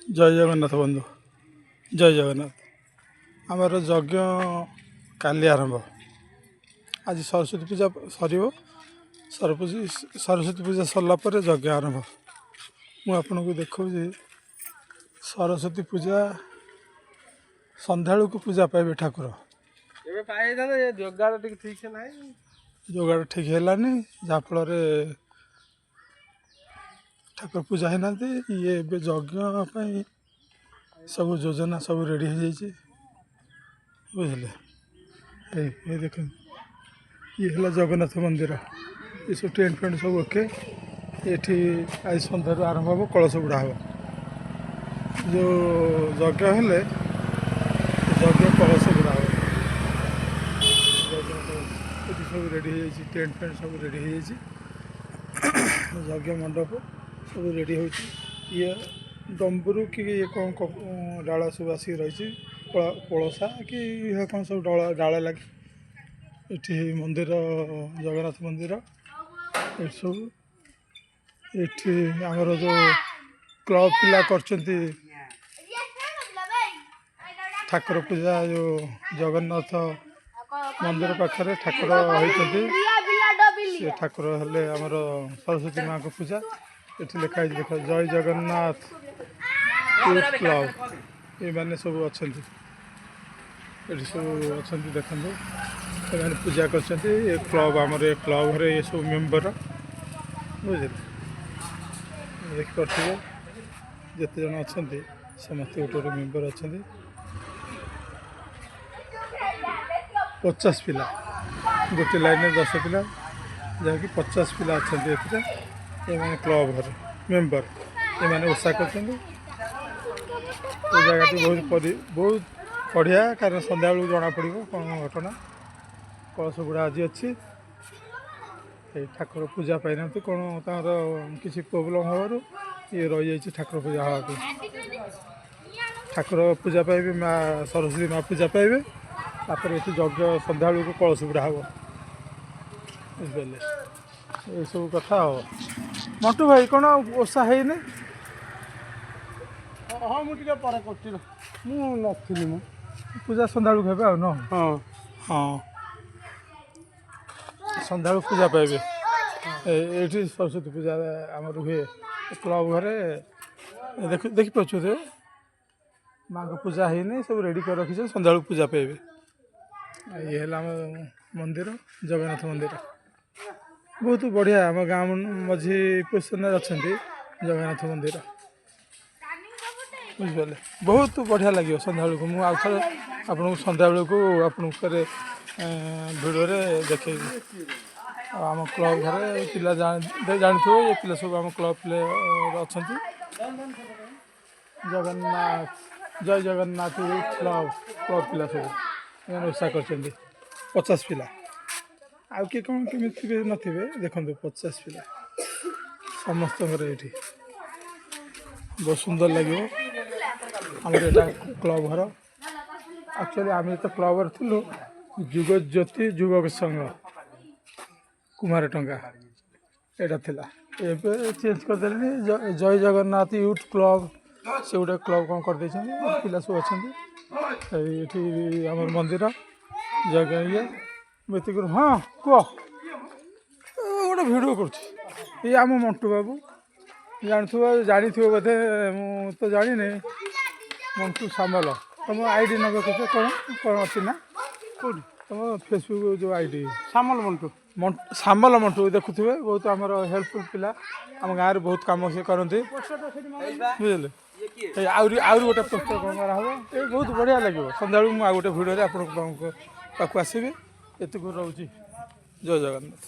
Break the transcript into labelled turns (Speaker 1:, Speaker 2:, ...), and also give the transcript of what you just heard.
Speaker 1: जय जगन्नाथ बंधु जय जगन्नाथ आमर यज्ञ काली आरंभ आज सरस्वती पूजा सर सरस्वती पूजा सरला यज्ञ आरंभ मुझे को देखा सरस्वती पूजा संध्या को पूजा पाइबे ठाकुर जोगाड़ ठीक है जहाँफल ठाकुर पूजा है ना ये यज्ञ सब योजना सब रेडी हो जाइए बुझे ये देख ये है जगन्नाथ मंदिर ये सब टेंट फेंट सब ओके ये आज सन्धार आरंभ हम कलश बुड़ा हम जो यज्ञ हेले यज्ञ कलश बुड़ा हम सब रेडी हो जाइए टेंट फेंट सब रेडी हो जाइए यज्ञ मंडप सब रेडी हो ये डम्बुरु कि ये कौन डाल सब आसिक रही पड़सा कि कौन सब डाल लगे ये मंदिर जगन्नाथ मंदिर ये सब ये आमर जो क्लब पिला करछंती ठाकुर पूजा जो जगन्नाथ मंदिर पाखे ठाकुर होती से ठाकुर हेले आमर सरस्वती माँ को पूजा ये लिखाई देख जय जगन्नाथ यूथ क्लब ये मैंने सब अच्छा ये सब अच्छा देखते मैंने पूजा कर क्लब आमर क्लब घरे ये सब मेम्बर बुझे देखिपे जिते जन अच्छा समस्त गोटे गोटे मेम्बर अच्छा 50 पिला गोटे लाइन 10 पिला जहाँकि 50 पिला अच्छा ये मैंने क्लब घर मेम्बर ये मैंने ओषा कर जगह बहुत बढ़िया कारण सन्ध्या बेलू जना पड़ कौन घटना कलश गुड़ा आज अच्छी ठाकुर पूजा पाई ना कौन तर किसी प्रोब्लेम हबार ये रही जाइए ठाकुर पूजा हाँ ठाकुर पूजा पाइबे माँ सरस्वती माँ पूजा पाइबे तापर ये यज्ञ सन्ध्या बेलू कलश गुड़ा हम बुझे ये सब कथा हो मंटू भाई कौन ओषा है
Speaker 2: हाँ मुझे पर नी मु
Speaker 1: पूजा सन्ध्या बेलू खेबे न
Speaker 2: हाँ
Speaker 1: हाँ सन्ध्या बेलू पूजा पाइबे ये सरस्वती पूजा आमर हुए क्लब घरे देखी पारे माँ को पूजा है सब रेडी कर रखी सन्ध्या बेलू पूजा पाइबे ये है मंदिर जगन्नाथ मंदिर बहुत बढ़िया आम गाँव मझी पोजिशन अच्छा जगन्नाथ मंदिर बुझे बहुत बढ़िया लगे सन्ध्या बेलू को मुझे आउे आपको सन्ध्या बेलू को आपको भिडियो देखे आम क्लब घरे पिला जानते ये पिला सब आम क्लब प्लेयर अच्छा जगन्नाथ जय जगन्नाथ क्लब क्लब पिला सब ओषा कर 50 पिला आउ किए कौन केमी थे नथिबे देखो 50 पिला समस्त ये बहुत सुंदर लगे आमर यहाँ क्लब घर एक्चुअली आम तो क्लब थी जुग ज्योति जुग संघ कुमार टंका यहाँ था चेंज करदे जय जगन्नाथ यूथ क्लब से गोटे क्लब कौन कर पिला सब अच्छा ये आम मंदिर जगह ये बेतिक हाँ कह गोटे भिडियो कर आम मंटू बाबू जानी बोधे मु तो जानी मंटू सामल तुम आईडी नंबर कैसे कौन कौन अच्छी ना कौन तुम फेसबुक जो आईडी
Speaker 2: सामल मंटू
Speaker 1: सामल मंटू देखुए बहुत आमर हेल्पफुल पिला आम गाँव में बहुत कम से करते बुझे आउरी गोटे पोस्टर कौन कराहब ये बहुत बढ़िया लगे सन्ध्या मुझे गोटे भिडियो आप आसबि ये रोचे जय जगन्नाथ।